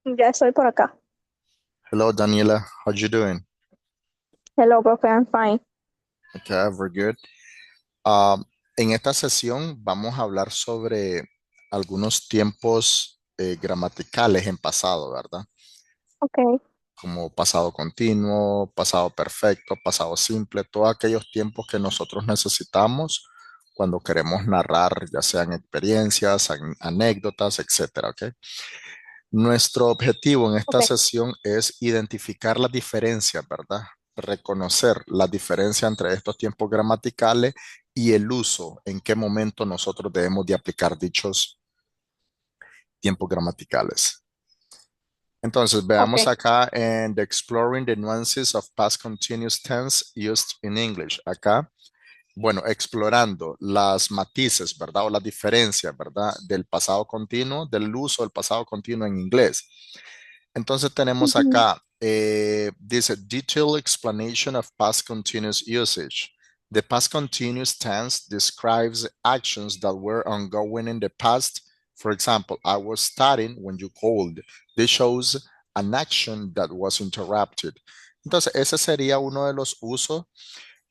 Ya estoy por acá. Hello, Daniela. How you doing? Hello, profe, I'm fine. Okay, very good. Um, en esta sesión vamos a hablar sobre algunos tiempos gramaticales en pasado, ¿verdad? Okay, Como pasado continuo, pasado perfecto, pasado simple, todos aquellos tiempos que nosotros necesitamos cuando queremos narrar, ya sean experiencias, anécdotas, etcétera, ¿ok? Nuestro objetivo en esta okay, sesión es identificar las diferencias, ¿verdad? Reconocer la diferencia entre estos tiempos gramaticales y el uso, en qué momento nosotros debemos de aplicar dichos tiempos gramaticales. Entonces, veamos okay. acá en the Exploring the Nuances of Past Continuous Tense Used in English. Acá, bueno, explorando las matices, ¿verdad? O las diferencias, ¿verdad? Del pasado continuo, del uso del pasado continuo en inglés. Entonces tenemos Ujú. acá, dice, detailed explanation of past continuous usage. The past continuous tense describes actions that were ongoing in the past. For example, I was studying when you called. This shows an action that was interrupted. Entonces, ese sería uno de los usos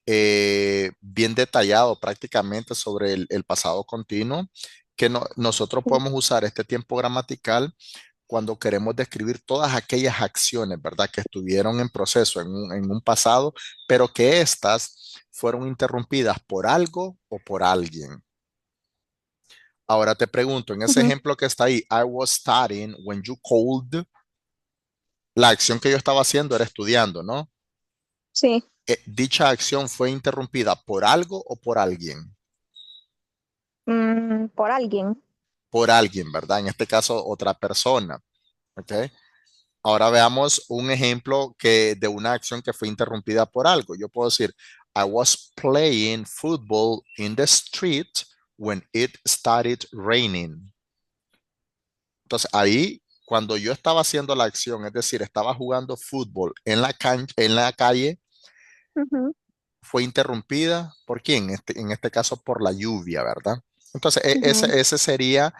bien detallado prácticamente sobre el pasado continuo, que nosotros podemos usar este tiempo gramatical cuando queremos describir todas aquellas acciones, ¿verdad? Que estuvieron en proceso en un pasado, pero que éstas fueron interrumpidas por algo o por alguien. Ahora te pregunto, en ese Ujú. ejemplo que está ahí, I was studying when you called, la acción que yo estaba haciendo era estudiando, ¿no? Sí, Dicha acción fue interrumpida por algo o por alguien. por alguien. Por alguien, ¿verdad? En este caso, otra persona, ¿ok? Ahora veamos un ejemplo de una acción que fue interrumpida por algo. Yo puedo decir, I was playing football in the street when it started raining. Entonces ahí, cuando yo estaba haciendo la acción, es decir, estaba jugando fútbol en en la calle, Ujú, fue interrumpida ¿por quién? En este caso por la lluvia, ¿verdad? Entonces ujú. ese sería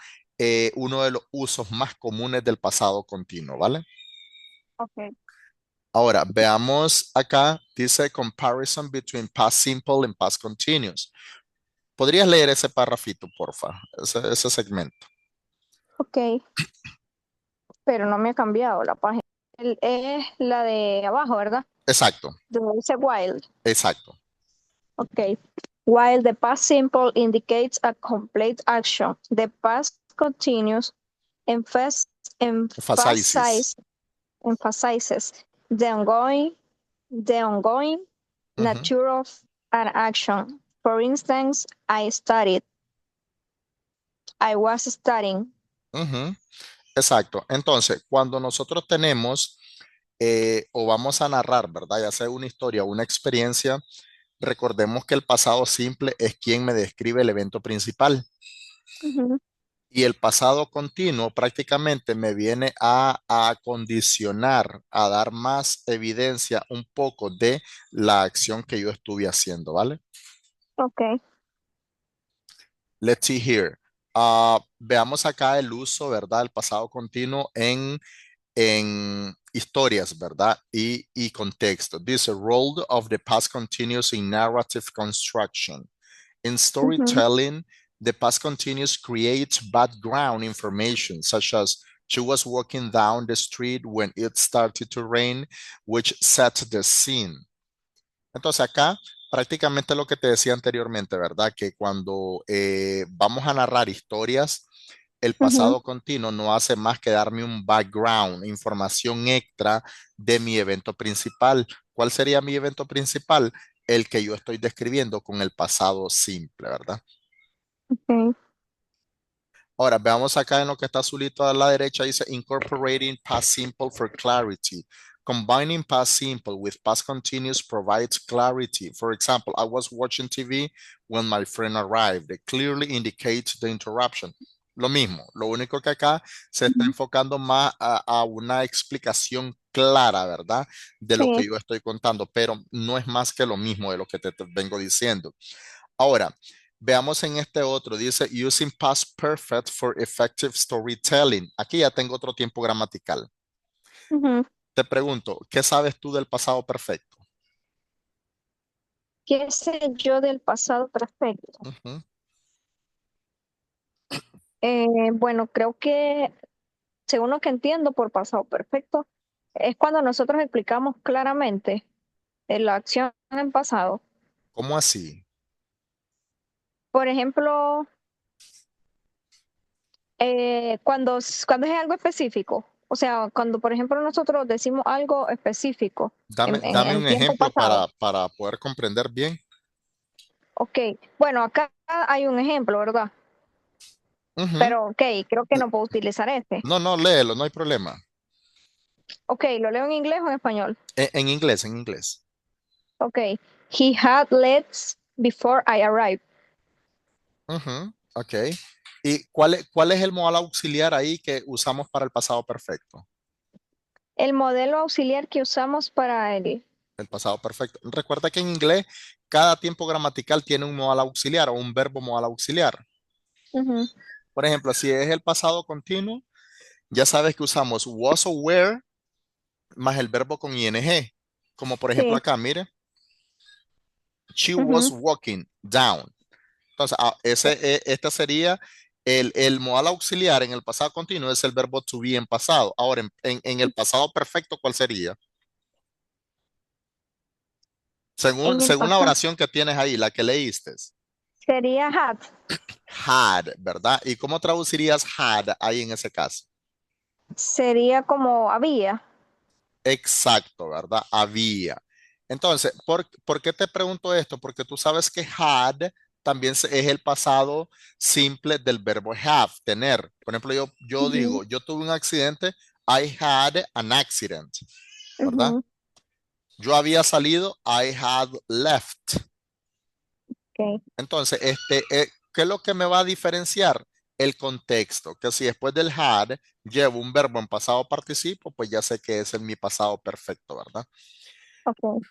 uno de los usos más comunes del pasado continuo, ¿vale? Okay. Ahora, veamos acá, dice comparison between past simple and past continuous. ¿Podrías leer ese parrafito, porfa? Ese segmento. Okay, pero no me ha cambiado la página. Es la de abajo, ¿verdad? Exacto, Donde dice while. exacto. Okay. While the past simple indicates a complete action, the past continuous emphas- Emphasizes. emphasize, emphasizes the ongoing, the ongoing Ujú, nature of an action. For instance, I was studying. ujú, exacto. Entonces, cuando nosotros tenemos o vamos a narrar, ¿verdad? Ya sea una historia o una experiencia, recordemos que el pasado simple es quien me describe el evento principal. Ujú, Y el pasado continuo prácticamente me viene a condicionar, a dar más evidencia un poco de la acción que yo estuve haciendo, ¿vale? okay. Let's see here. Veamos acá el uso, ¿verdad? El pasado continuo en historias, ¿verdad? Y contexto. This role of the past continuous in narrative construction. In Ujú, storytelling, the past continuous creates background information, such as she was walking down the street when it started to rain, which set the scene. Entonces acá prácticamente lo que te decía anteriormente, ¿verdad? Que cuando vamos a narrar historias, el ujú. pasado continuo no hace más que darme un background, información extra de mi evento principal. ¿Cuál sería mi evento principal? El que yo estoy describiendo con el pasado simple, ¿verdad? Okay. Ahora, veamos acá en lo que está azulito a la derecha, dice incorporating past simple for clarity. Combining past simple with past continuous provides clarity. For example, I was watching TV when my friend arrived. It clearly indicates the interruption. Lo mismo, lo único que acá se está Ujú. enfocando más a una explicación clara, ¿verdad? De lo que Sí, yo estoy contando, pero no es más que lo mismo de lo que te vengo diciendo. Ahora, veamos en este otro, dice using past perfect for effective storytelling. Aquí ya tengo otro tiempo gramatical. Ujú. Te pregunto, ¿qué sabes tú del pasado perfecto? ¿Qué sé yo del pasado perfecto? Ujú. Bueno, creo que, según lo que entiendo por pasado perfecto, es cuando nosotros explicamos claramente la acción en pasado. ¿Cómo así? Por ejemplo, cuando es algo específico. O sea, cuando, por ejemplo, nosotros decimos algo específico Dame, dame en un tiempo ejemplo pasado. para poder comprender bien. Ok, bueno, acá hay un ejemplo, ¿verdad? Ujú. Pero, ok, creo que no puedo utilizar este. No, no, léelo, no hay problema. Ok, ¿lo leo en inglés o en español? En inglés, en inglés. Ok, he had legs before I arrived. Ujú, ok. ¿Y cuál es el modal auxiliar ahí que usamos para el pasado perfecto? El modelo auxiliar que usamos para el... El pasado perfecto. Recuerda que en inglés cada tiempo gramatical tiene un modal auxiliar o un verbo modal auxiliar. Ujú, Por ejemplo, si es el pasado continuo, ya sabes que usamos was o were más el verbo con ing. Como por ejemplo sí, acá, mire, she was ujú, walking down. Entonces, este sería el modal auxiliar en el pasado continuo, es el verbo to be en pasado. Ahora, en el pasado perfecto, ¿cuál sería? Según, en el según la pasado. oración que tienes ahí, la que leíste. Sería had, Had, ¿verdad? ¿Y cómo traducirías had ahí en ese caso? sería como había. Exacto, ¿verdad? Había. Entonces, ¿por qué te pregunto esto? Porque tú sabes que had también es el pasado simple del verbo have, tener. Por ejemplo, yo Ujú, digo, yo tuve un accidente, I had an accident, ¿verdad? ujú, Yo había salido, I had left. ok, Entonces, ¿qué es lo que me va a diferenciar? El contexto, que si después del had llevo un verbo en pasado participo, pues ya sé que es en mi pasado perfecto, ¿verdad? ok.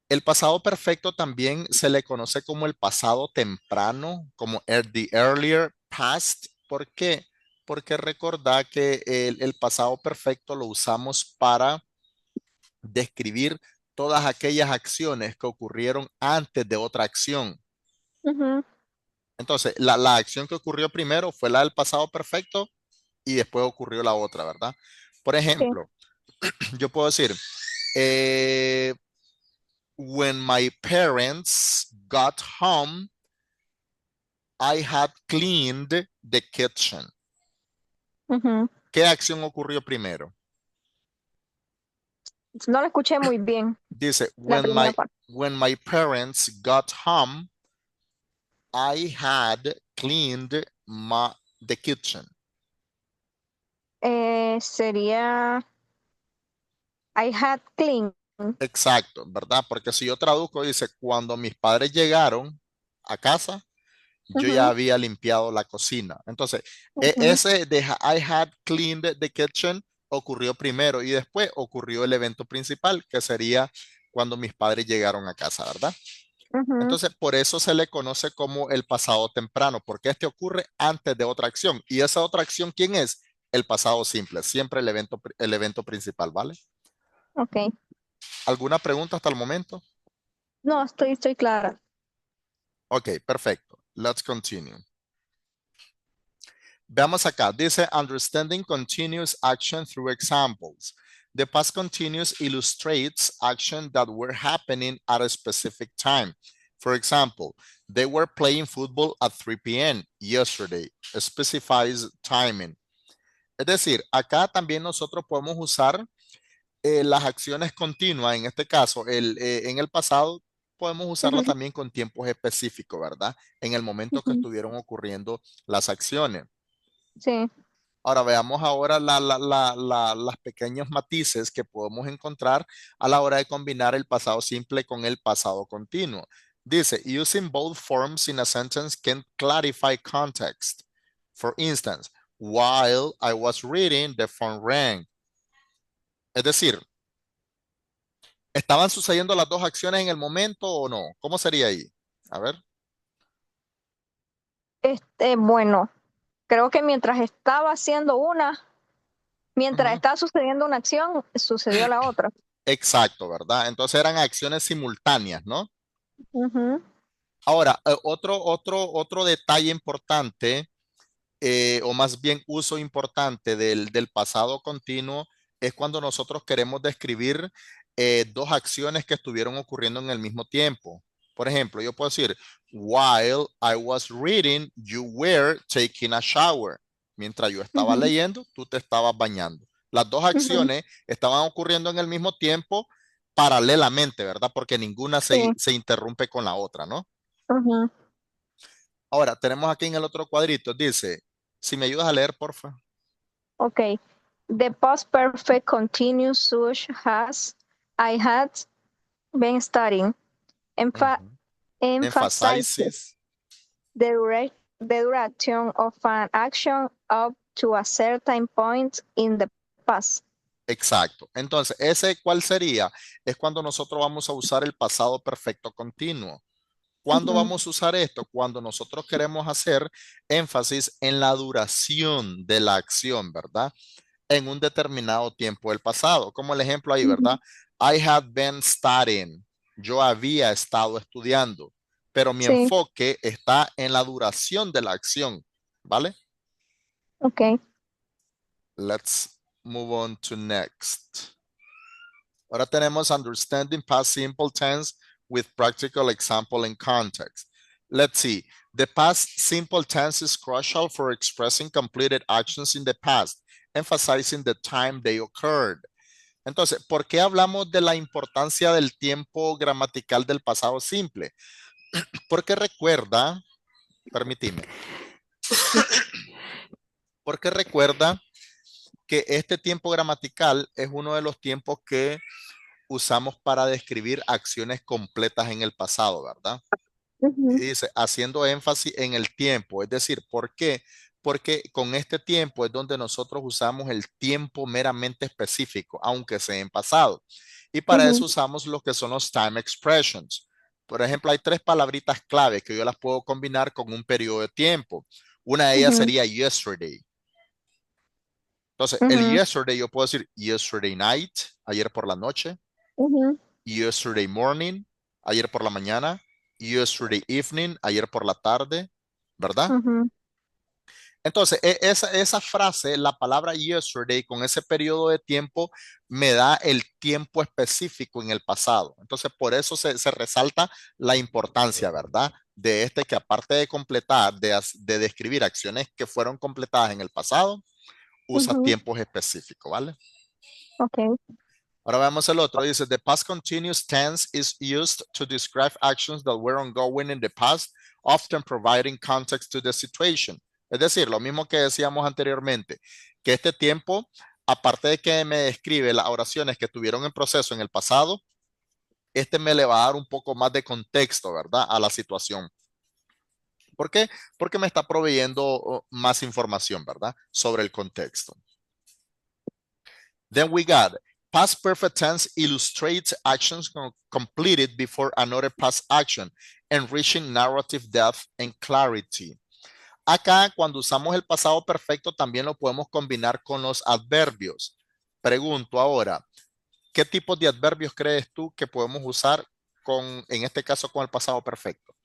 El pasado perfecto también se le conoce como el pasado temprano, como the earlier past. ¿Por qué? Porque recordad que el pasado perfecto lo usamos para describir todas aquellas acciones que ocurrieron antes de otra acción. Ujú, Entonces, la acción que ocurrió primero fue la del pasado perfecto y después ocurrió la otra, ¿verdad? Por sí, ejemplo, yo puedo decir, eh, when my parents got home, I had cleaned the kitchen. ujú. ¿Qué acción ocurrió primero? No lo escuché muy bien, Dice, la primera parte. when my parents got home, I had cleaned the kitchen. Sería I had clean. Exacto, ¿verdad? Porque si yo traduzco, dice, cuando mis padres llegaron a casa, yo ya Ujú, había limpiado la cocina. Entonces, ujú, ese de I had cleaned the kitchen ocurrió primero y después ocurrió el evento principal, que sería cuando mis padres llegaron a casa, ¿verdad? ujú, Entonces, por eso se le conoce como el pasado temprano, porque este ocurre antes de otra acción. ¿Y esa otra acción quién es? El pasado simple, siempre el evento principal, ¿vale? ok. ¿Alguna pregunta hasta el momento? No, estoy clara. Ok, perfecto. Let's continue. Veamos acá, dice understanding continuous action through examples. The past continuous illustrates action that were happening at a specific time. For example, they were playing football at 3 p.m. yesterday. Specifies timing. Es decir, acá también nosotros podemos usar las acciones continuas, en este caso, en el pasado, podemos usarla Ujú, también con tiempos específicos, ¿verdad? En el momento que ujú, estuvieron ocurriendo las acciones. sí, Ahora veamos ahora las pequeños matices que podemos encontrar a la hora de combinar el pasado simple con el pasado continuo. Dice, using both forms in a sentence can clarify context. For instance, while I was reading, the phone rang. Es decir, ¿estaban sucediendo las dos acciones en el momento o no? ¿Cómo sería ahí? A ver. bueno, creo que mientras estaba haciendo una, Mientras Ujú. está sucediendo una acción, sucedió la otra. Exacto, ¿verdad? Entonces eran acciones simultáneas, ¿no? Ujú, Ahora, otro detalle importante, o más bien uso importante del pasado continuo, es cuando nosotros queremos describir dos acciones que estuvieron ocurriendo en el mismo tiempo. Por ejemplo, yo puedo decir, while I was reading, you were taking a shower. Mientras yo estaba ujú, leyendo, tú te estabas bañando. Las dos ujú, acciones estaban ocurriendo en el mismo tiempo paralelamente, ¿verdad? Porque ninguna sí, se interrumpe con la otra, ¿no? ujú. Ahora, tenemos aquí en el otro cuadrito, dice, si me ayudas a leer, porfa. Ok. The past perfect continuous such has I had been studying. Empha Ujú. emphasizes Emphasizes. the duration of an action up to a certain point in the past. Exacto. Entonces, ese cuál sería? Es cuando nosotros vamos a usar el pasado perfecto continuo. ¿Cuándo Ujú, vamos a usar esto? Cuando nosotros queremos hacer énfasis en la duración de la acción, ¿verdad? En un determinado tiempo del pasado. Como el ejemplo ahí, ujú. ¿verdad? I had been studying. Yo había estado estudiando, pero mi Sí, enfoque está en la duración de la acción, ¿vale? ok. Let's move on to next. Ahora tenemos understanding past simple tense with practical example and context. Let's see. The past simple tense is crucial for expressing completed actions in the past, emphasizing the time they occurred. Entonces, ¿por qué hablamos de la importancia del tiempo gramatical del pasado simple? Porque recuerda, permíteme, porque recuerda que este tiempo gramatical es uno de los tiempos que usamos para describir acciones completas en el pasado, ¿verdad? Y Ujú, dice, haciendo énfasis en el tiempo, es decir, ¿por qué? Porque con este tiempo es donde nosotros usamos el tiempo meramente específico, aunque sea en pasado. Y para ujú, eso usamos lo que son los time expressions. Por ejemplo, hay tres palabritas clave que yo las puedo combinar con un periodo de tiempo. Una de ellas ujú, sería yesterday. Entonces, el ujú, yesterday yo puedo decir yesterday night, ayer por la noche, ujú, yesterday morning, ayer por la mañana, yesterday evening, ayer por la tarde, ¿verdad? ujú, Entonces, esa frase, la palabra yesterday, con ese periodo de tiempo, me da el tiempo específico en el pasado. Entonces, por eso se resalta la importancia, ¿verdad? De este que aparte de completar, de describir acciones que fueron completadas en el pasado, usa ujú. tiempos específicos, ¿vale? Ok. Ahora veamos el otro. Dice, the past continuous tense is used to describe actions that were ongoing in the past, often providing context to the situation. Es decir, lo mismo que decíamos anteriormente, que este tiempo, aparte de que me describe las oraciones que tuvieron en proceso en el pasado, este me le va a dar un poco más de contexto, ¿verdad? A la situación. ¿Por qué? Porque me está proveyendo más información, ¿verdad? Sobre el contexto. Then we got past perfect tense illustrates actions completed before another past action, enriching narrative depth and clarity. Acá, cuando usamos el pasado perfecto, también lo podemos combinar con los adverbios. Pregunto ahora, ¿qué tipos de adverbios crees tú que podemos usar en este caso, con el pasado perfecto?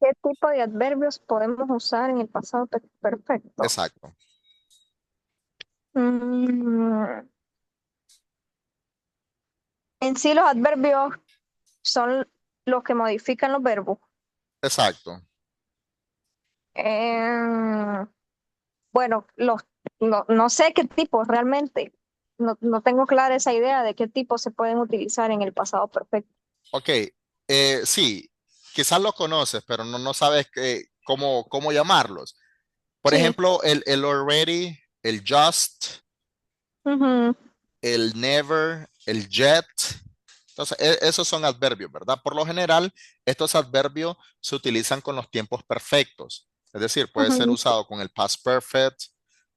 ¿Qué tipo de adverbios podemos usar en el pasado perfecto? Exacto, Mm, en sí, los adverbios son los que modifican los verbos. exacto. Eh, bueno, no sé qué tipos realmente. No tengo clara esa idea de qué tipos se pueden utilizar en el pasado perfecto. Ok, sí, quizás lo conoces, pero no sabes cómo llamarlos. Por Sí. ejemplo, el already, el just, Ujú, el never, el yet. Entonces, esos son adverbios, ¿verdad? Por lo general, estos adverbios se utilizan con los tiempos perfectos. Es decir, puede ser ujú, usado con el past perfect.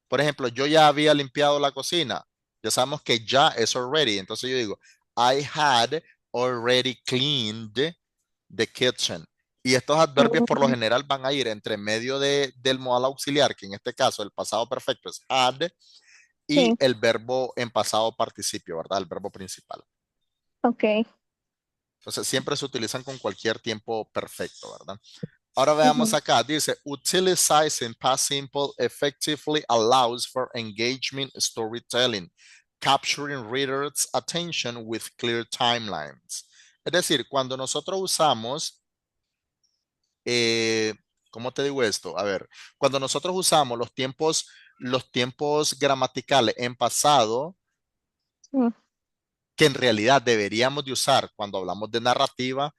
Por ejemplo, yo ya había limpiado la cocina. Ya sabemos que ya es already. Entonces yo digo, I had already cleaned the kitchen. Y estos adverbios por lo ujú, general van a ir entre medio del modal auxiliar, que en este caso el pasado perfecto es had, y Sí, el verbo en pasado participio, ¿verdad? El verbo principal. ok. Entonces, siempre se utilizan con cualquier tiempo perfecto, ¿verdad? Ahora veamos Ujú, acá, dice, utilizing past simple effectively allows for engagement storytelling, capturing readers' attention with clear timelines. Es decir, cuando nosotros usamos, eh, ¿cómo te digo esto? A ver, cuando nosotros usamos los tiempos gramaticales en pasado, sí, que en realidad deberíamos de usar cuando hablamos de narrativa,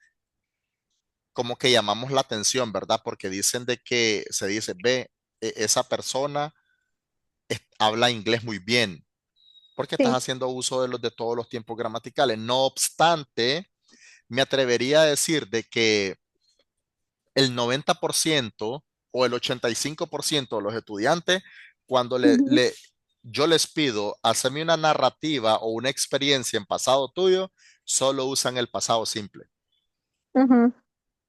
como que llamamos la atención, ¿verdad? Porque dicen de que se dice, ve, esa persona habla inglés muy bien, porque estás sí. haciendo uso de los de todos los tiempos gramaticales. No obstante, me atrevería a decir de que el 90% o el 85% de los estudiantes, cuando Ujú, yo les pido hacerme una narrativa o una experiencia en pasado tuyo, solo usan el pasado simple. ujú.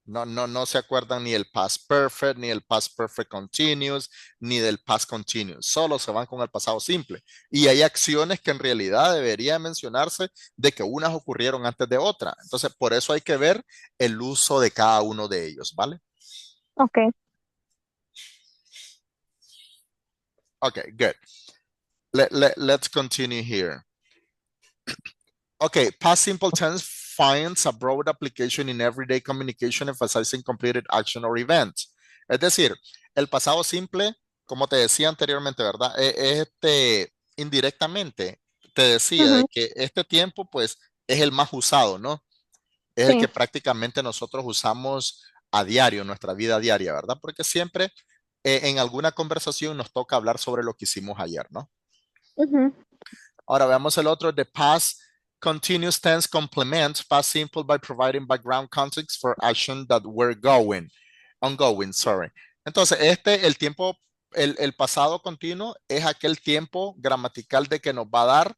No se acuerdan ni el past perfect, ni el past perfect continuous, ni del past continuous. Solo se van con el pasado simple. Y hay acciones que en realidad debería mencionarse de que unas ocurrieron antes de otras. Entonces, por eso hay que ver el uso de cada uno de ellos, ¿vale? Ok. Okay, good. Let's continue here. Okay, past simple tense finds a broad application in everyday communication emphasizing completed action or event. Es decir, el pasado simple, como te decía anteriormente, ¿verdad? Indirectamente te decía de Ujú, que este tiempo, pues, es el más usado, ¿no? Es el sí. que prácticamente nosotros usamos a diario, en nuestra vida diaria, ¿verdad? Porque siempre en alguna conversación nos toca hablar sobre lo que hicimos ayer, ¿no? Ujú, Ahora veamos el otro, the past continuous tense complements past simple by providing background context for action that were ongoing, sorry. Entonces, el tiempo, el pasado continuo es aquel tiempo gramatical de que nos va a dar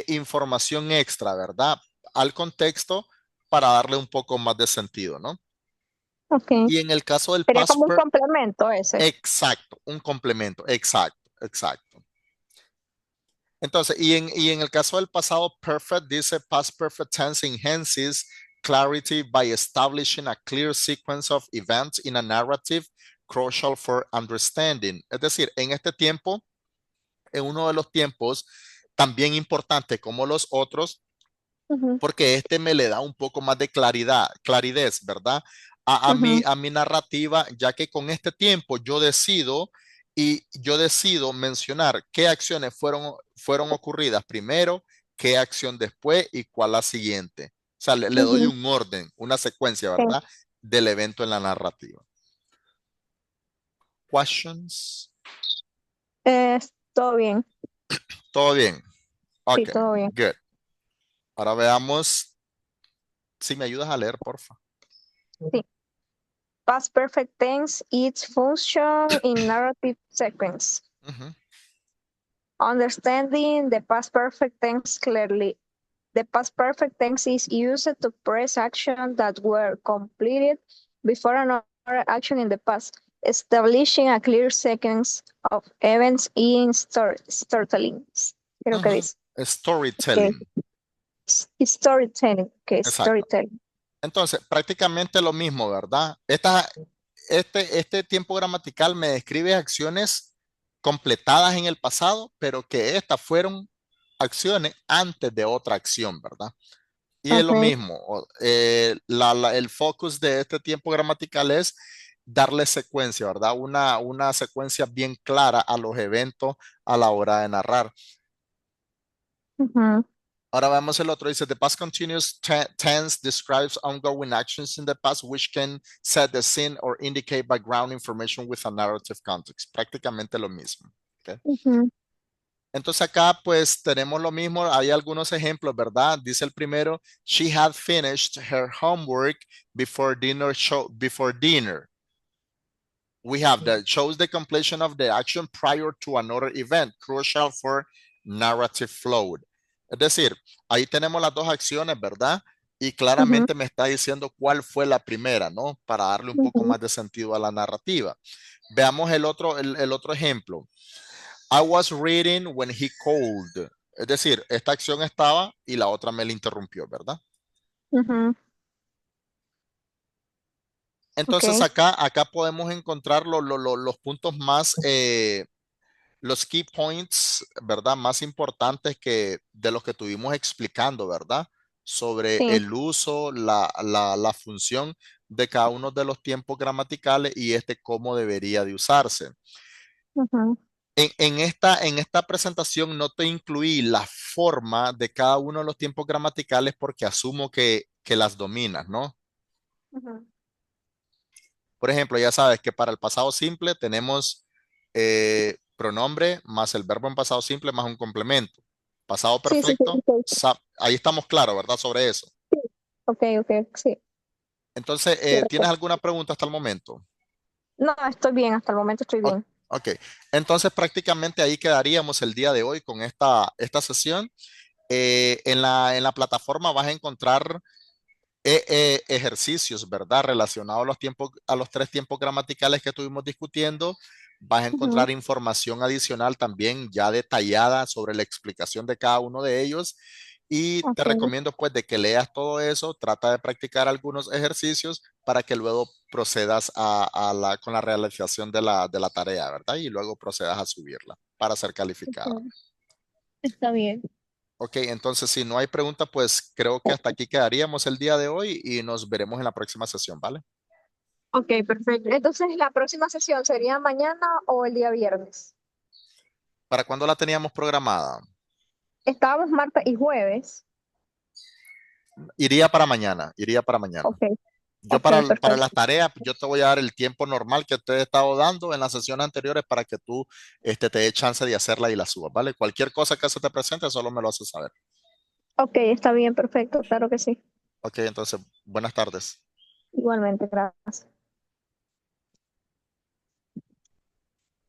información extra, ¿verdad? Al contexto para darle un poco más de sentido, ¿no? ok. Y en el caso del Sería como un complemento ese. exacto, un complemento, exacto. Entonces, y en el caso del pasado perfect, dice past perfect tense enhances clarity by establishing a clear sequence of events in a narrative crucial for understanding. Es decir, en este tiempo, en uno de los tiempos también importante como los otros, Ujú, porque este me le da un poco más de claridad, ¿verdad? ujú, A mi narrativa, ya que con este tiempo yo decido mencionar qué acciones fueron ocurridas primero, qué acción después y cuál la siguiente. O sea, le doy ujú, un orden, una secuencia, sí. ¿verdad? Del evento en la narrativa. Questions? Todo bien. ¿Todo bien? Sí, Ok, todo bien. good. Ahora veamos si me ayudas a leer, porfa. Sí. Past perfect tense, its function in narrative sequence. Ujú, Understanding the past perfect tense clearly. The past perfect tense is used to press action that were completed before another action in the past, establishing a clear sequence of events in storytelling. Creo que ujú. dice. Okay. Storytelling. Storytelling. Okay, Exacto. storytelling. Entonces, prácticamente lo mismo, ¿verdad? Este tiempo gramatical me describe acciones completadas en el pasado, pero que estas fueron acciones antes de otra acción, ¿verdad? Y es lo Okay. mismo. El focus de este tiempo gramatical es darle secuencia, ¿verdad? Una secuencia bien clara a los eventos a la hora de narrar. Ujú, Ahora vemos el otro. Dice, the past continuous tense describes ongoing actions in the past which can set the scene or indicate background information with a narrative context. Prácticamente lo mismo. ¿Ok? ujú, Entonces acá pues tenemos lo mismo. Hay algunos ejemplos, ¿verdad? Dice el primero, she had finished her homework before dinner. We have that shows the completion of the action prior to another event, crucial for narrative flow. Es decir, ahí tenemos las dos acciones, ¿verdad? Y ujú, claramente me está diciendo cuál fue la primera, ¿no? Para darle un poco ujú, más de sentido a la narrativa. Veamos el otro ejemplo. I was reading when he called. Es decir, esta acción estaba y la otra me la interrumpió, ¿verdad? Ujú, Entonces ok, acá podemos encontrar los puntos más, los key points, ¿verdad? Más importantes que de los que estuvimos explicando, ¿verdad? Sobre sí. el uso, la función de cada uno de los tiempos gramaticales y cómo debería de usarse. Ujú, En esta presentación no te incluí la forma de cada uno de los tiempos gramaticales porque asumo que las dominas, ¿no? ujú. Por ejemplo, ya sabes que para el pasado simple tenemos pronombre más el verbo en pasado simple más un complemento. Pasado Sí, sí, sí, perfecto, ok, ahí estamos claros, ¿verdad? Sobre eso. ok, ok, sí. Entonces, ¿tienes Cierto. alguna pregunta hasta el momento? No, estoy bien, hasta el momento estoy O- bien. Ok, entonces prácticamente ahí quedaríamos el día de hoy con esta sesión. En la plataforma vas a encontrar ejercicios, ¿verdad? Relacionados a los tiempos, a los tres tiempos gramaticales que estuvimos discutiendo. Vas a Ujú, encontrar información adicional también ya detallada sobre la explicación de cada uno de ellos. Y te ok, recomiendo pues de que leas todo eso, trata de practicar algunos ejercicios para que luego procedas con la realización de la tarea, ¿verdad? Y luego procedas a subirla para ser calificada. ok, está bien. Ok, entonces si no hay pregunta, pues creo que hasta aquí quedaríamos el día de hoy y nos veremos en la próxima sesión, ¿vale? Ok, perfecto. Entonces, ¿la próxima sesión sería mañana o el día viernes? ¿Para cuándo la teníamos programada? Estábamos martes y jueves. Iría para mañana, iría para mañana. Ok, Yo ok, para las perfecto. tareas, yo te voy a dar el tiempo normal que te he estado dando en las sesiones anteriores para que tú te dé chance de hacerla y la subas, ¿vale? Cualquier cosa que se te presente, solo me lo haces saber. Ok, está bien, perfecto, claro que sí. Ok, entonces, buenas tardes. Igualmente, gracias.